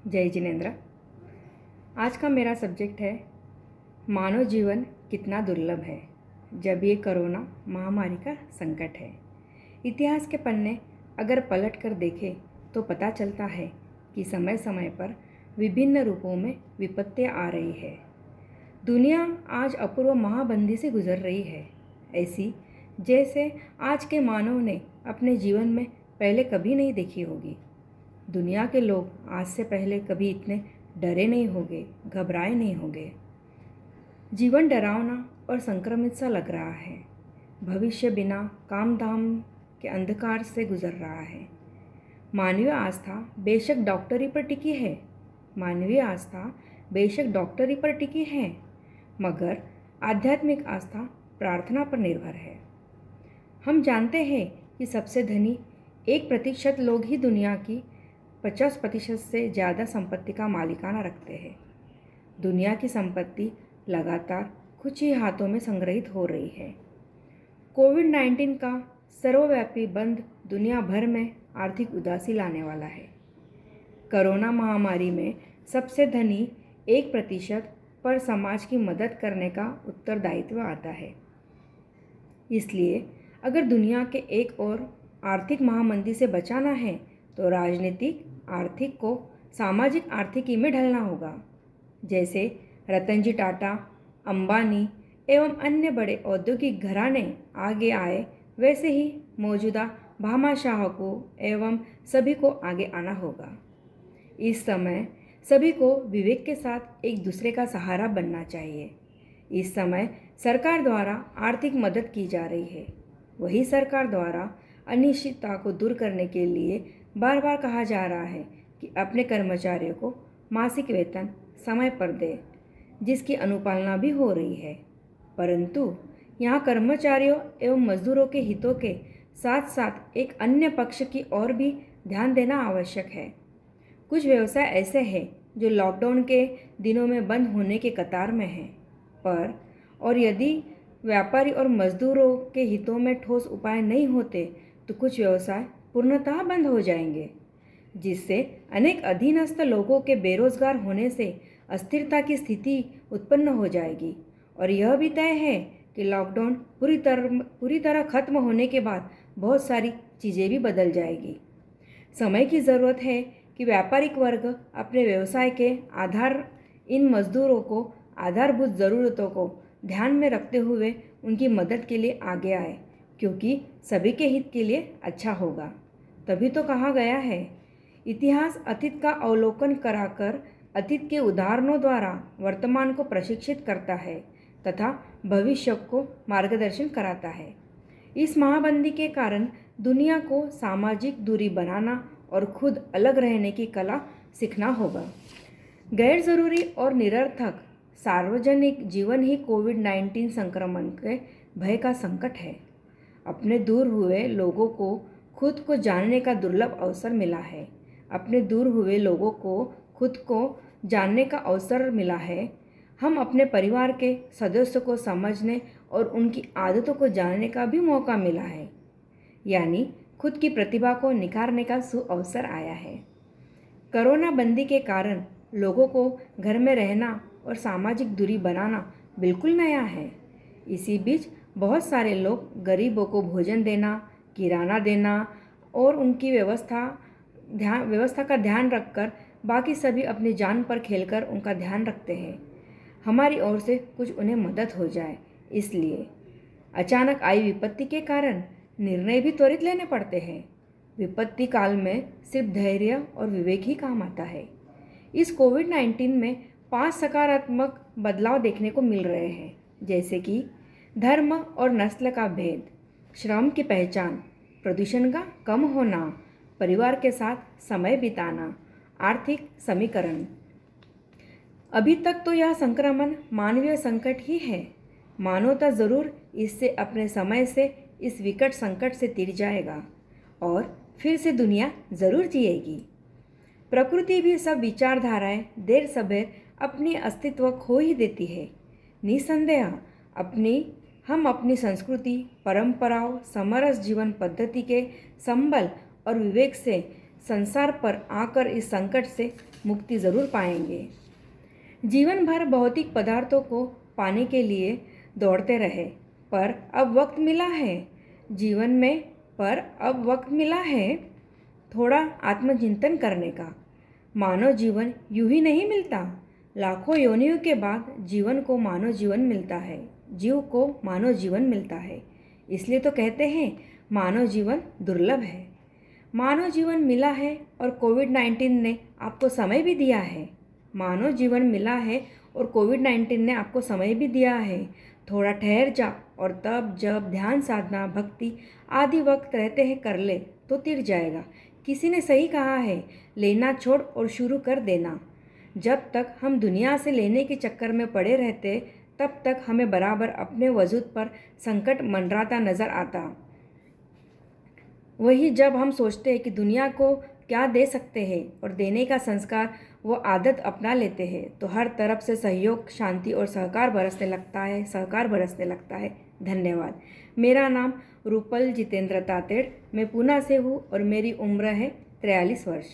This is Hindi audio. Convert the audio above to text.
जय जिनेन्द्र। आज का मेरा सब्जेक्ट है मानव जीवन कितना दुर्लभ है जब ये कोरोना महामारी का संकट है। इतिहास के पन्ने अगर पलट कर देखें तो पता चलता है कि समय समय पर विभिन्न रूपों में विपत्तियाँ आ रही है। दुनिया आज अपूर्व महाबंदी से गुजर रही है, ऐसी जैसे आज के मानव ने अपने जीवन में पहले कभी नहीं देखी होगी। दुनिया के लोग आज से पहले कभी इतने डरे नहीं होंगे, घबराए नहीं होंगे। जीवन डरावना और संक्रमित सा लग रहा है। भविष्य बिना काम धाम के अंधकार से गुजर रहा है। मानवीय आस्था बेशक डॉक्टरी पर टिकी है, मगर आध्यात्मिक आस्था प्रार्थना पर निर्भर है। हम जानते हैं कि सबसे धनी 1% लोग ही दुनिया की 50% से ज़्यादा संपत्ति का मालिकाना रखते हैं। दुनिया की संपत्ति लगातार कुछ ही हाथों में संग्रहित हो रही है। कोविड-19 का सर्वव्यापी बंद दुनिया भर में आर्थिक उदासी लाने वाला है। कोरोना महामारी में सबसे धनी 1% पर समाज की मदद करने का उत्तरदायित्व आता है। इसलिए अगर दुनिया के एक और आर्थिक महामंदी से बचाना है तो राजनीतिक आर्थिक को सामाजिक आर्थिकी में ढलना होगा। जैसे रतन जी टाटा, अंबानी एवं अन्य बड़े औद्योगिक घराने आगे आए, वैसे ही मौजूदा भामाशाह को एवं सभी को आगे आना होगा। इस समय सभी को विवेक के साथ एक दूसरे का सहारा बनना चाहिए। इस समय सरकार द्वारा आर्थिक मदद की जा रही है, वही सरकार द्वारा अनिश्चितता को दूर करने के लिए बार बार कहा जा रहा है कि अपने कर्मचारियों को मासिक वेतन समय पर दे, जिसकी अनुपालना भी हो रही है। परंतु यहाँ कर्मचारियों एवं मजदूरों के हितों के साथ साथ एक अन्य पक्ष की ओर भी ध्यान देना आवश्यक है। कुछ व्यवसाय ऐसे हैं जो लॉकडाउन के दिनों में बंद होने के कतार में हैं, और यदि व्यापारी और मजदूरों के हितों में ठोस उपाय नहीं होते तो कुछ व्यवसाय पूर्णतः बंद हो जाएंगे, जिससे अनेक अधीनस्थ लोगों के बेरोजगार होने से अस्थिरता की स्थिति उत्पन्न हो जाएगी। और यह भी तय है कि लॉकडाउन पूरी तरह खत्म होने के बाद बहुत सारी चीज़ें भी बदल जाएगी। समय की ज़रूरत है कि व्यापारिक वर्ग अपने व्यवसाय के आधार इन मजदूरों को आधारभूत ज़रूरतों को ध्यान में रखते हुए उनकी मदद के लिए आगे आए, क्योंकि सभी के हित के लिए अच्छा होगा। तभी तो कहा गया है, इतिहास अतीत का अवलोकन कराकर अतीत के उदाहरणों द्वारा वर्तमान को प्रशिक्षित करता है तथा भविष्य को मार्गदर्शन कराता है। इस महाबंदी के कारण दुनिया को सामाजिक दूरी बनाना और खुद अलग रहने की कला सीखना होगा। गैर ज़रूरी और निरर्थक सार्वजनिक जीवन ही कोविड-19 संक्रमण के भय का संकट है। अपने दूर हुए लोगों को खुद को जानने का दुर्लभ अवसर मिला है। हम अपने परिवार के सदस्यों को समझने और उनकी आदतों को जानने का भी मौका मिला है, यानी खुद की प्रतिभा को निखारने का सुअवसर आया है। कोरोना बंदी के कारण लोगों को घर में रहना और सामाजिक दूरी बनाना बिल्कुल नया है। इसी बीच बहुत सारे लोग गरीबों को भोजन देना, किराना देना और उनकी व्यवस्था का ध्यान रखकर बाकी सभी अपनी जान पर खेलकर उनका ध्यान रखते हैं। हमारी ओर से कुछ उन्हें मदद हो जाए, इसलिए अचानक आई विपत्ति के कारण निर्णय भी त्वरित लेने पड़ते हैं। विपत्ति काल में सिर्फ धैर्य और विवेक ही काम आता है। इस कोविड-19 में 5 सकारात्मक बदलाव देखने को मिल रहे हैं, जैसे कि धर्म और नस्ल का भेद, श्रम की पहचान, प्रदूषण का कम होना, परिवार के साथ समय बिताना, आर्थिक समीकरण। अभी तक तो यह संक्रमण मानवीय संकट ही है। मानवता जरूर इससे अपने समय से इस विकट संकट से तिर जाएगा और फिर से दुनिया जरूर जिएगी। प्रकृति भी सब विचारधाराएं देर सबेर अपनी अस्तित्व खो ही देती है। निसंदेह हम अपनी संस्कृति, परंपराओं, समरस जीवन पद्धति के संबल और विवेक से संसार पर आकर इस संकट से मुक्ति ज़रूर पाएंगे। जीवन भर भौतिक पदार्थों को पाने के लिए दौड़ते रहे, पर अब वक्त मिला है जीवन में पर अब वक्त मिला है थोड़ा आत्मचिंतन करने का। मानव जीवन यूं ही नहीं मिलता, लाखों योनियों के बाद जीवन को मानव जीवन मिलता है, जीव को मानव जीवन मिलता है। इसलिए तो कहते हैं मानव जीवन दुर्लभ है। मानव जीवन मिला है और कोविड-19 ने आपको समय भी दिया है। मानव जीवन मिला है और कोविड-19 ने आपको समय भी दिया है। थोड़ा ठहर जा और तब जब ध्यान साधना भक्ति आदि वक्त रहते हैं कर ले तो तिर जाएगा। किसी ने सही कहा है, लेना छोड़ और शुरू कर देना। जब तक हम दुनिया से लेने के चक्कर में पड़े रहते तब तक हमें बराबर अपने वजूद पर संकट मंडराता नजर आता। वही जब हम सोचते हैं कि दुनिया को क्या दे सकते हैं और देने का संस्कार वो आदत अपना लेते हैं तो हर तरफ से सहयोग शांति और सहकार बरसने लगता है। धन्यवाद। मेरा नाम रूपल जितेंद्र तातेड़, मैं पूना से हूँ और मेरी उम्र है 43 वर्ष।